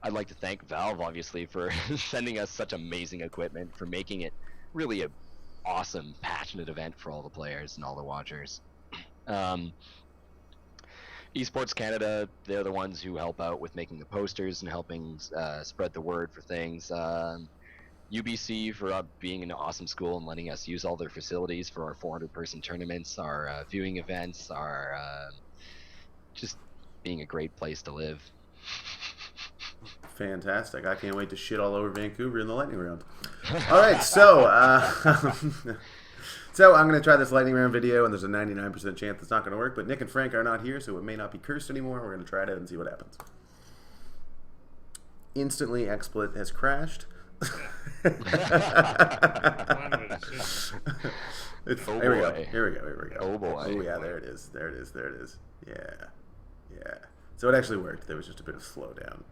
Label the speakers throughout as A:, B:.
A: I'd like to thank Valve, obviously, for sending us such amazing equipment, for making it really a awesome, passionate event for all the players and all the watchers. Um, Esports Canada, they're the ones who help out with making the posters and helping spread the word for things. UBC for being an awesome school and letting us use all their facilities for our 400-person tournaments, our viewing events, our just being a great place to live.
B: Fantastic. I can't wait to shit all over Vancouver in the lightning round. All right, so so I'm going to try this lightning round video, and there's a 99% chance it's not going to work, but Nick and Frank are not here, so it may not be cursed anymore. We're going to try it out and see what happens. Instantly, XSplit has crashed. Here we go.
A: Oh boy.
B: Oh yeah, there it is. Yeah. So it actually worked. There was just a bit of slowdown.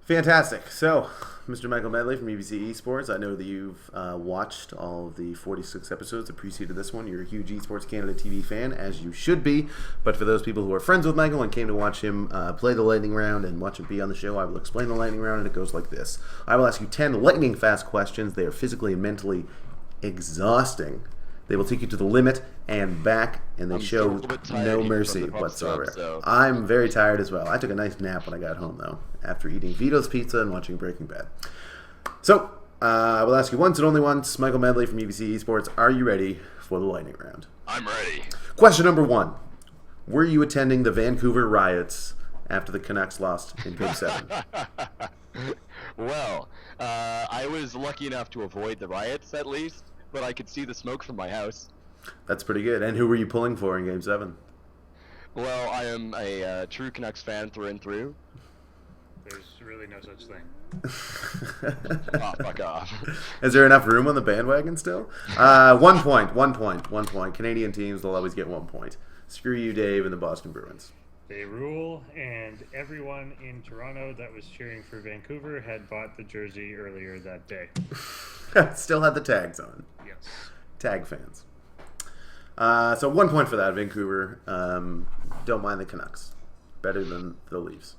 B: Fantastic. So, Mr. Michael Medley from UBC Esports, I know that you've watched all of the 46 episodes that preceded this one. You're a huge Esports Canada TV fan, as you should be. But for those people who are friends with Michael and came to watch him play the lightning round and watch him be on the show, I will explain the lightning round, and it goes like this. I will ask you 10 lightning fast questions. They are physically and mentally exhausting. They will take you to the limit and back, and they show no mercy whatsoever. So. I'm very tired as well. I took a nice nap when I got home, though, after eating Vito's Pizza and watching Breaking Bad. So, I will ask you once and only once, Michael Medley from UBC Esports, are you ready for the lightning round?
A: I'm ready.
B: Question number 1. Were you attending the Vancouver riots after the Canucks lost in Game 7?
A: Well, I was lucky enough to avoid the riots, at least. But I could see the smoke from my house.
B: That's pretty good. And who were you pulling for in Game 7?
A: Well, I am a true Canucks fan through and through.
C: There's really no such thing.
A: Oh, fuck off.
B: Is there enough room on the bandwagon still? 1 point. Canadian teams will always get 1 point. Screw you, Dave, and the Boston Bruins.
C: They rule, and everyone in Toronto that was cheering for Vancouver had bought the jersey earlier that day.
B: Still had the tags on.
C: Yes.
B: Tag fans. So 1 point for that, Vancouver. Don't mind the Canucks. Better than the Leafs.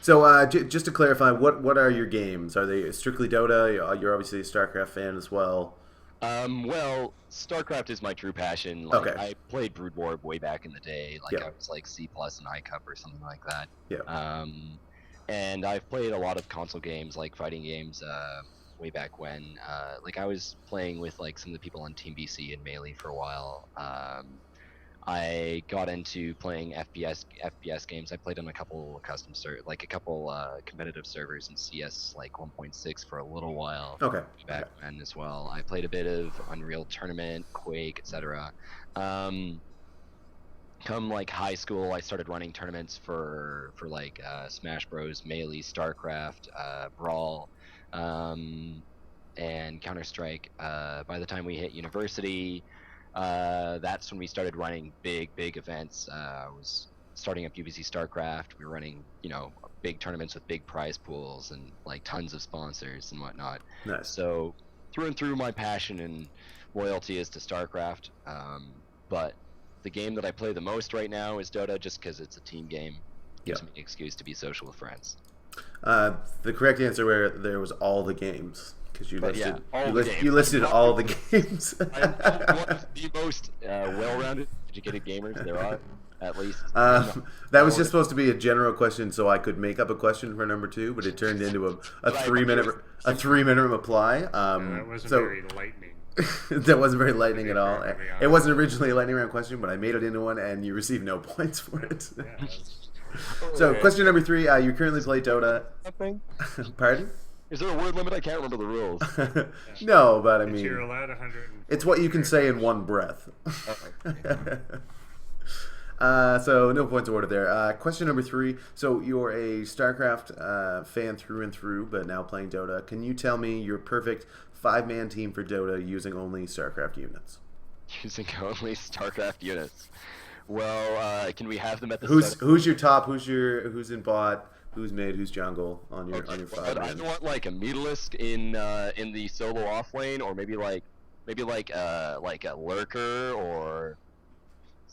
B: So just to clarify, what are your games? Are they strictly Dota? You're obviously a StarCraft fan as well.
A: Well, StarCraft is my true passion. Like,
B: okay.
A: I played Brood War way back in the day. Like,
B: yeah.
A: I was like C+ and I Cup or something like that.
B: Yeah.
A: And I've played a lot of console games, like fighting games, way back when. Like, I was playing with like some of the people on Team BC and Melee for a while. I got into playing FPS games. I played on a couple custom competitive servers in CS like 1.6 for a little while.
B: Okay.
A: Back then as well. I played a bit of Unreal Tournament, Quake, etc. Come like high school, I started running tournaments for like Smash Bros, Melee, StarCraft, Brawl, and Counter-Strike. By the time we hit university, that's when we started running big events. I was starting up UBC StarCraft. We were running, big tournaments with big prize pools and like tons of sponsors and whatnot.
B: Nice.
A: So through and through, my passion and loyalty is to StarCraft. But the game that I play the most right now is Dota, just because it's a team game. Gives me an excuse to be social with friends.
B: The correct answer where there was all the games. Because you listed all the games.
A: I'm one of the most well-rounded, educated gamers there are, at least.
B: That was just supposed to be a general question, so I could make up a question for number 2, but it turned into a 3-minute reply.
C: That wasn't very lightning.
B: That wasn't very lightning at all. It wasn't originally a lightning round question, but I made it into one, and you received no points for it.
C: Yeah,
B: So, question number 3: you currently play Dota. Pardon?
A: Is there a word limit? I can't remember the rules.
B: No, but I mean,
C: you're allowed 100.
B: It's what you can say in one breath. So no points awarded there. Question number 3. So you're a StarCraft fan through and through, but now playing Dota. Can you tell me your perfect 5-man team for Dota using only StarCraft units?
A: Using only StarCraft units. Well, can we have them at the
B: Who's your top? Who's in bot? Who's mid? Who's jungle on your 5?
A: I want like a Mutalisk in the solo off lane, or maybe like a lurker or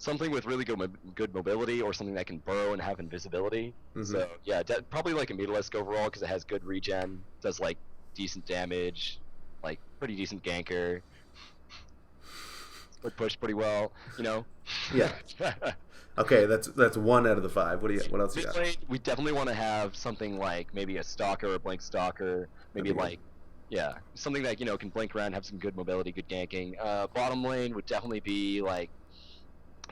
A: something with really good mobility, or something that can burrow and have invisibility. So yeah, probably like a Mutalisk overall because it has good regen, does like decent damage, like pretty decent ganker, would push pretty well, you know.
B: Yeah. Okay, that's 1 out of the 5. What else you got?
A: Mid-lane, we definitely want to have something like maybe a Stalker or a Blink Stalker, maybe like, yeah, something that, you know, can blink around, have some good mobility, good ganking. Bottom lane would definitely be like,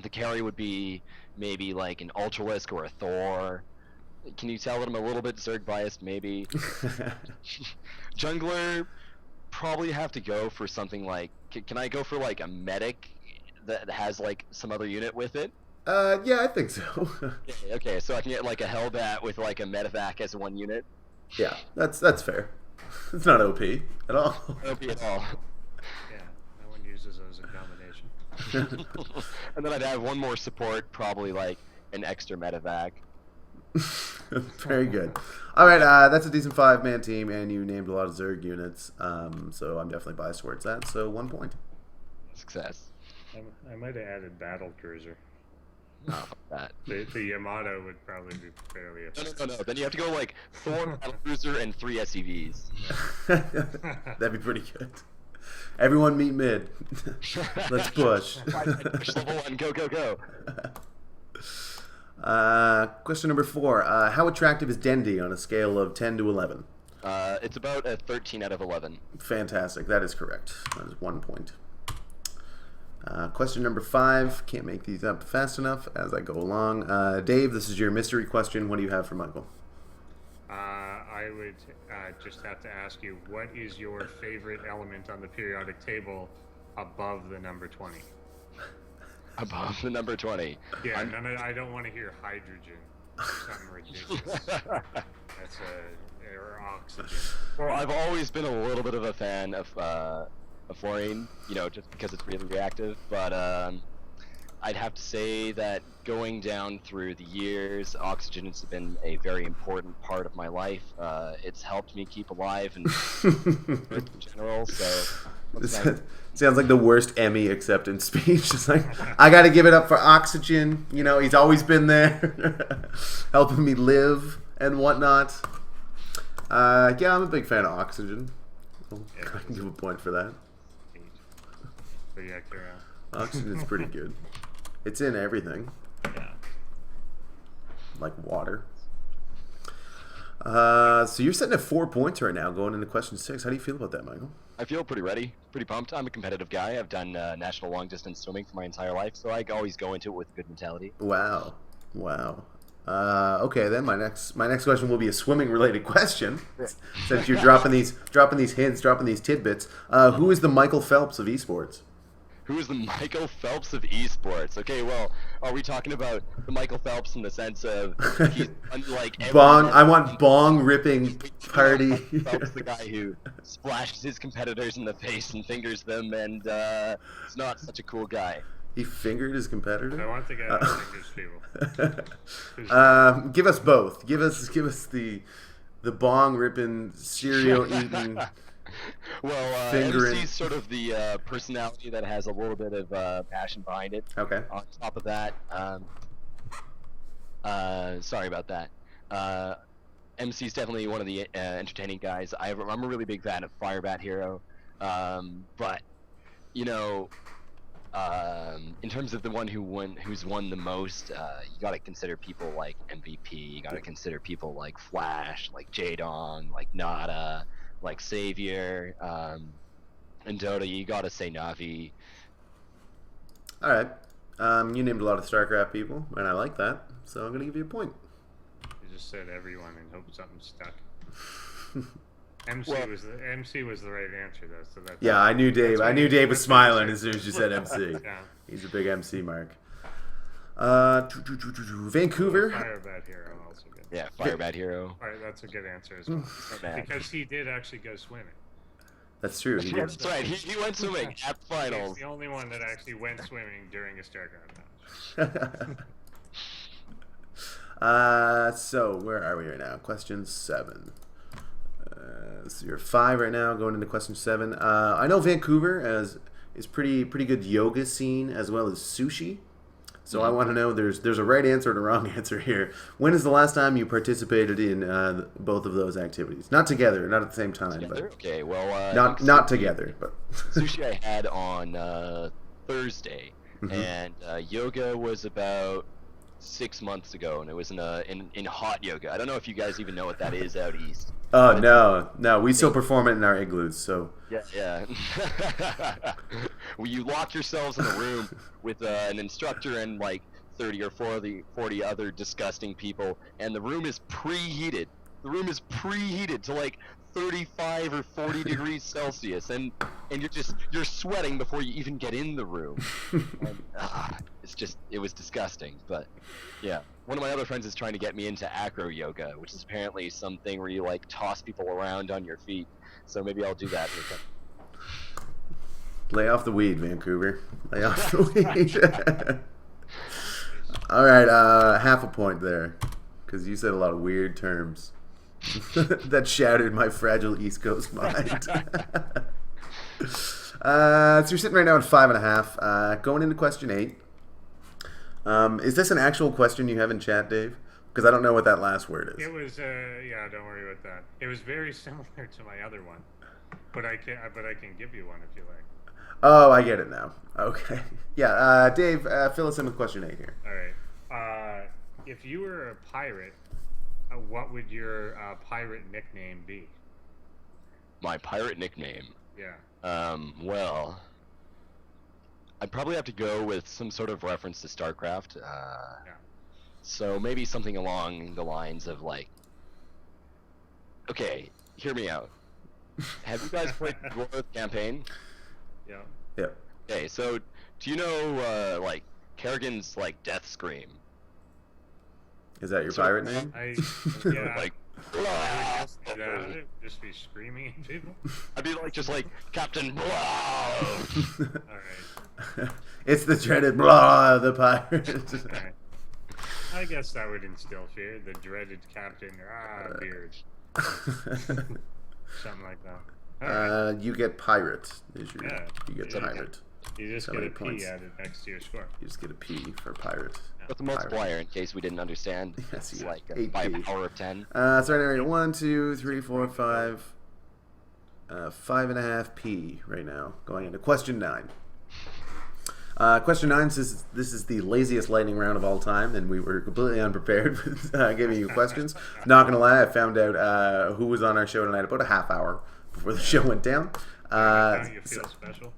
A: the carry would be maybe like an Ultralisk or a Thor. Can you tell that I'm a little bit Zerg biased? Maybe. Jungler, probably have to go for something like, can I go for like a medic that has like some other unit with it?
B: Yeah, I think so.
A: Okay, so I can get like a Hellbat with like a medevac as one unit.
B: Yeah, that's fair. It's not OP at all.
A: OP at all.
C: Yeah, no one uses those in combination.
A: And then I'd have one more support, probably like an extra medevac.
B: Very good. All right, that's a decent 5-man team, and you named a lot of Zerg units, so I'm definitely biased towards that. So 1 point.
A: Success.
C: I might have added Battle Cruiser.
A: Oh, fuck that.
C: The Yamato would probably be fairly effective.
A: No. Then you have to go like 4 Battle Cruiser and 3 SCVs.
B: That'd be pretty good. Everyone meet mid. Let's push.
A: Push level 1, go.
B: Question number 4. How attractive is Dendi on a scale of 10 to 11?
A: It's about a 13 out of 11.
B: Fantastic. That is correct. That is 1 point. Question number 5. Can't make these up fast enough as I go along. Dave, this is your mystery question. What do you have for Michael?
C: I would just have to ask you, what is your favorite element on the periodic table above the number 20?
A: Above the number 20.
C: Yeah, I don't want to hear hydrogen. Something ridiculous. That's or oxygen.
A: Well, I've always been a little bit of a fan of fluorine, you know, just because it's really reactive. But I'd have to say that going down through the years, oxygen has been a very important part of my life. It's helped me keep alive and in general. So
B: sounds like the worst Emmy acceptance speech. It's like, I got to give it up for oxygen. You know, he's always been there, helping me live and whatnot. Yeah, I'm a big fan of oxygen. I can give a point for that.
C: But yeah, carry on.
B: Oxygen's pretty good. It's in everything.
C: Yeah.
B: Like water. So you're sitting at 4 points right now, going into question 6. How do you feel about that, Michael?
A: I feel pretty ready, pretty pumped. I'm a competitive guy. I've done national long distance swimming for my entire life, so I always go into it with a good mentality.
B: Wow. Okay, then my next question will be a swimming related question. Since you're dropping these hints, dropping these tidbits. Who is the Michael Phelps of esports?
A: Who is the Michael Phelps of esports? Okay, well, are we talking about the Michael Phelps in the sense of he's unlike
B: bong? I want bong ripping party.
A: Phelps, the guy who splashes his competitors in the face and fingers them, and he's not such a cool guy.
B: He fingered his competitor.
C: I want the guy that fingers people.
B: Give us both. Give us the bong ripping, cereal eating.
A: Well, MC's sort of the personality that has a little bit of passion behind it.
B: Okay.
A: On top of that, sorry about that. MC's definitely one of the entertaining guys. I'm a really big fan of Firebat Hero, but you know, in terms of the one who's won the most, you got to consider people like MVP. You got to consider people like Flash, like Jaedong, like Nada, like Savior, and Dota. You got to say Navi.
B: All right. You named a lot of StarCraft people, and I like that, so I'm gonna give you a point.
C: You just said everyone and hope something stuck. MC was the right answer though, so that's
B: yeah. I knew Dave. I knew Dave was smiling as soon as you said MC. Yeah. He's a big MC mark. Vancouver.
C: Firebat Hero also good.
A: Yeah, Firebat Hero.
C: All right, that's a good answer as well. Because he did actually go swimming.
B: That's true. He did.
A: That's right. He went swimming at finals.
C: He's the only one that actually went swimming during a StarCraft match.
B: So where are we right now? Question 7. So you're 5 right now, going into question 7. I know Vancouver is pretty good yoga scene as well as sushi. So I want to know, there's a right answer and a wrong answer here. When is the last time you participated in both of those activities? Not together, not at the same time,
A: Together?
B: but
A: Okay, well,
B: not together, but
A: sushi I had on Thursday,
B: Mhm.
A: and yoga was about 6 months ago, and it was in hot yoga. I don't know if you guys even know what that is out east.
B: Oh
A: But
B: no, we still perform it in our igloos. So
A: yeah. Well, you lock yourselves in a room with an instructor and like 30 or 40 other disgusting people, and the room is preheated. The room is preheated to like 35 or 40 degrees Celsius, and you're sweating before you even get in the room. And, it was disgusting. But yeah, one of my other friends is trying to get me into acro yoga, which is apparently something where you like toss people around on your feet. So maybe I'll do that.
B: lay off the weed, Vancouver. Lay off the weed. All right, half a point there, because you said a lot of weird terms that shattered my fragile East Coast mind. So you're sitting right now at 5.5. Going into question 8. Is this an actual question you have in chat, Dave? Because I don't know what that last word is.
C: It was, yeah, don't worry about that. It was very similar to my other one, but I can give you one if you like.
B: Oh, I get it now. Okay. Yeah, Dave, fill us in with question 8 here.
C: All right. If you were a pirate, what would your pirate nickname be?
A: My pirate nickname.
C: Yeah.
A: Well, I'd probably have to go with some sort of reference to StarCraft.
C: Yeah.
A: So maybe something along the lines of like, okay, hear me out. Have you guys played the Dwarf campaign?
C: Yeah.
B: Yep.
A: Okay, so do you know like Kerrigan's like death scream?
B: Is that your
A: So,
B: pirate name?
C: Yeah.
A: Like,
C: I would just be screaming at people.
A: I'd be like just like Captain Blah.
C: All right.
B: It's the dreaded blah of the pirate.
C: All right. I guess that would instill fear. The dreaded Captain Beard. Something like that. All right.
B: You get pirate.
C: Yeah.
B: You get
C: Yeah.
B: pirate.
C: You just
B: so
C: get a
B: many
C: P
B: points.
C: added next to your score.
B: You just get a P for pirate.
A: What's the multiplier in case we didn't understand?
B: Yes,
A: It's
B: you
A: like
B: get
A: by a
B: 8P.
A: power of 10.
B: So anyway, 1, 2, 3, 4, 5. 5.5 P right now. Going into question 9. Question 9 says this is the laziest lightning round of all time, and we were completely unprepared with giving you questions. Not gonna lie, I found out who was on our show tonight about a half hour before the show went down.
C: Don't you feel special?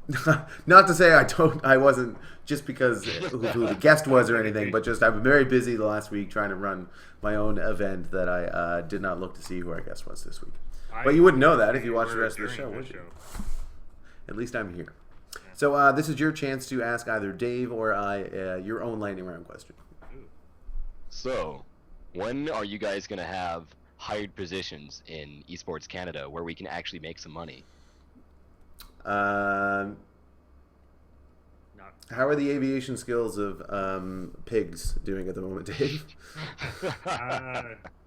B: Not to say I wasn't just because who the guest was or anything, but just I've been very busy the last week trying to run my own event that I did not look to see who our guest was this week. But you wouldn't know that if you watched the rest of the show, would you? At least I'm here. So this is your chance to ask either Dave or I your own lightning round question.
A: So, when are you guys gonna have hired positions in Esports Canada where we can actually make some money?
B: How are the aviation skills of pigs doing at the moment, Dave?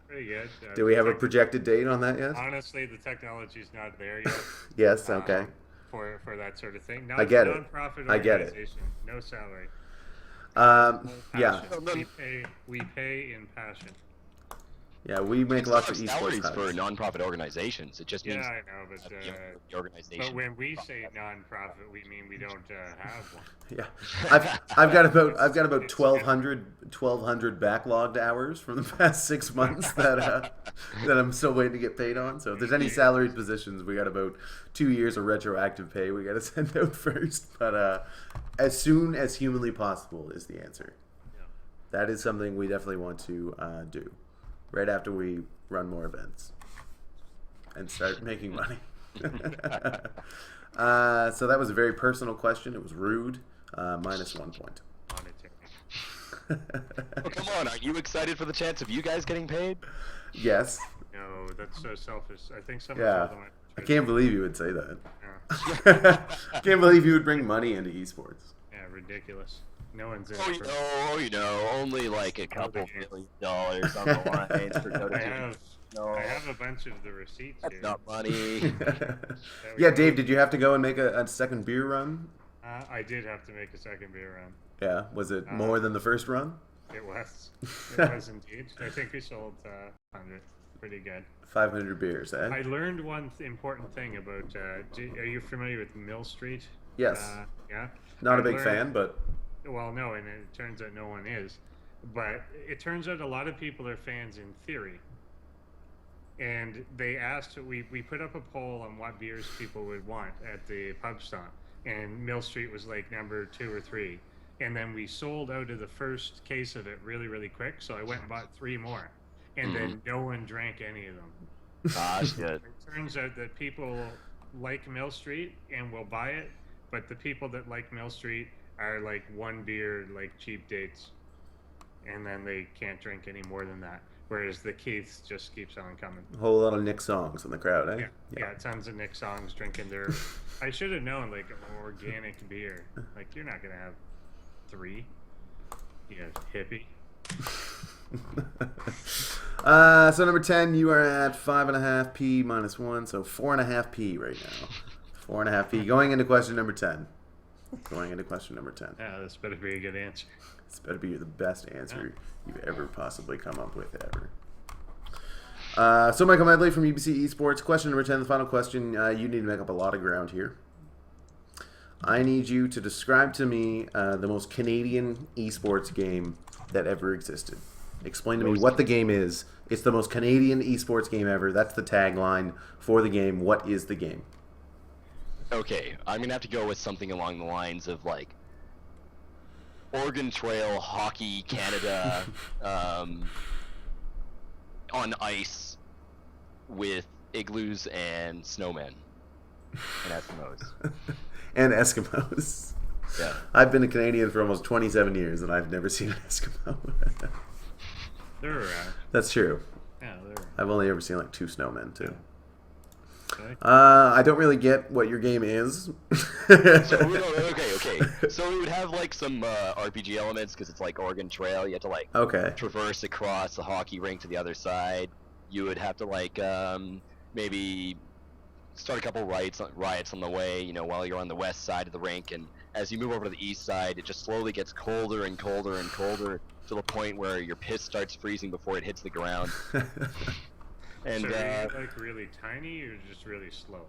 C: Pretty good.
B: Do we have a projected date on that yet?
C: Honestly, the technology's not there yet.
B: Yes. Okay.
C: For that sort of thing.
B: I get it.
C: Non-profit
B: I get it.
C: organization, no salary.
B: Yeah.
C: Passion. We pay in passion.
B: Yeah, we make
A: It's
B: lots
A: not
B: of esports
A: salaries for
B: hires.
A: non-profit organizations. It just
C: Yeah,
A: means
C: I know, but
A: the organization.
C: but when we say non-profit, we mean we don't have one.
B: Yeah, I've got about 1,200 backlogged hours from the past 6 months that I'm still waiting to get paid on. So if there's any salaried positions, we got about 2 years of retroactive pay we got to send out first. But as soon as humanly possible is the answer.
C: Yeah.
B: That is something we definitely want to do right after we run more events and start making money. So that was a very personal question. It was rude. -1 point.
A: Oh, come on, are you excited for the chance of you guys getting paid?
B: Yes.
C: No, that's so selfish. I think someone
B: Yeah.
C: told them
B: I can't believe you would say that.
C: Yeah.
B: I can't believe you would bring money into esports.
C: Yeah, ridiculous. No one's in
A: Oh,
C: it for
A: you know, only like a couple $1 million on the lines for Dota 2.
C: I have a bunch of the receipts
A: That's
C: here.
A: not money.
B: Yeah, Dave, did you have to go and make a second beer run?
C: I did have to make a second beer run.
B: Yeah, was it more than the first run?
C: It was. It was indeed. I think we sold 100. Pretty good.
B: 500 beers, eh?
C: I learned one important thing about. Are you familiar with Mill Street?
B: Yes.
C: Yeah.
B: Not
C: I
B: a big
C: learned-
B: fan, but
C: Well, no, and it turns out no one is. But it turns out a lot of people are fans in theory. And they asked, we put up a poll on what beers people would want at the pub stop. And Mill Street was like number 2 or 3. And then we sold out of the first case of it really, really quick. So I went and bought 3 more. And then no one drank any of them.
A: Gosh, good.
C: It turns out that people like Mill Street and will buy it. But the people that like Mill Street are like one beer, like cheap dates. And then they can't drink any more than that. Whereas the Keiths just keeps on coming.
B: a whole lot of Nick songs in the crowd, eh?
C: Yeah, tons of Nick songs drinking their. I should have known, like, organic beer. Like, you're not gonna have 3. You hippie.
B: So number 10, you are at 5.5p minus 1, so 4.5p right now. 4.5p. Going into question number 10.
C: Yeah, this better be a good answer.
B: This better be the best answer you've ever possibly come up with, ever. So Michael Medley from UBC Esports. Question number 10, the final question. You need to make up a lot of ground here. I need you to describe to me the most Canadian esports game that ever existed. Explain to me what the game is. It's the most Canadian esports game ever. That's the tagline for the game. What is the game?
A: Okay, I'm gonna have to go with something along the lines of like Oregon Trail Hockey Canada on ice with igloos and snowmen and Eskimos.
B: And Eskimos.
A: Yeah.
B: I've been a Canadian for almost 27 years, and I've never seen an Eskimo.
C: They're around.
B: That's true.
C: Yeah, they're around.
B: I've only ever seen like 2 snowmen, too.
C: Okay.
B: I don't really get what your game is.
A: Okay. So we would have like some RPG elements because it's like Oregon Trail. You have to like
B: Okay.
A: traverse across the hockey rink to the other side. You would have to like maybe start a couple riots on the way, you know, while you're on the west side of the rink, and as you move over to the east side, it just slowly gets colder and colder and colder to the point where your piss starts freezing before it hits the ground. And
C: So are you like really tiny or just really slow?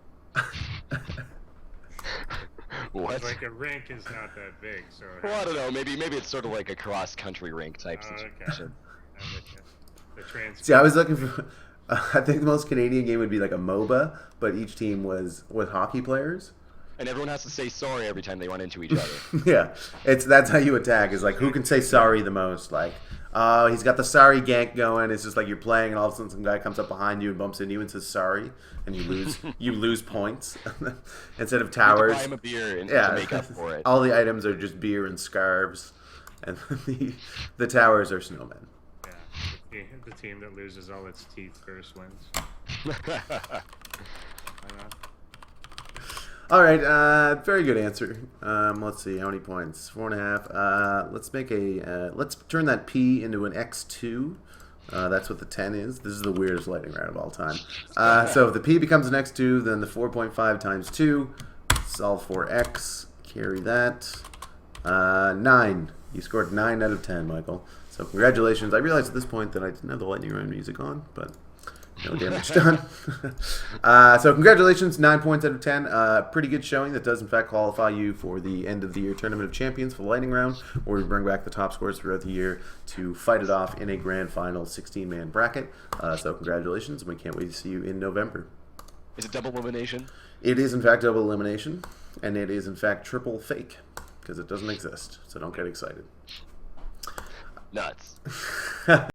A: what?
C: Like a rink is not that big, so.
A: Well, I don't know. Maybe it's sort of like a cross-country rink type
C: Oh, okay.
A: situation.
C: I'm with you. The trans.
B: See, I was looking for... I think the most Canadian game would be like a MOBA, but each team was with hockey players.
A: And everyone has to say sorry every time they run into each other.
B: Yeah, that's how you attack. Is like who can say sorry the most. Like, he's got the sorry gank going. It's just like you're playing, and all of a sudden some guy comes up behind you and bumps into you and says sorry, and you lose points instead of
A: You
B: towers.
A: buy him a beer and
B: Yeah,
A: to make up for it.
B: all the items are just beer and scarves, and the towers are snowmen.
C: Yeah, the team that loses all its teeth first wins. Why not?
B: All right, very good answer. Let's see, how many points? 4.5. Let's turn that P into an X2. That's what the 10 is. This is the weirdest lightning round of all time. So if the P becomes an X2, then the 4.5 times 2, solve for X, carry that. 9. You scored 9 out of 10, Michael. So congratulations. I realized at this point that I didn't have the lightning round music on, but no damage done. So congratulations, 9 points out of 10. Pretty good showing. That does in fact qualify you for the end of the year Tournament of Champions for the lightning round, where we bring back the top scores throughout the year to fight it off in a grand final 16-man bracket. So congratulations, and we can't wait to see you in November.
A: Is it double elimination?
B: It is in fact double elimination, and it is in fact triple fake, because it doesn't exist. So don't get excited.
A: Nuts.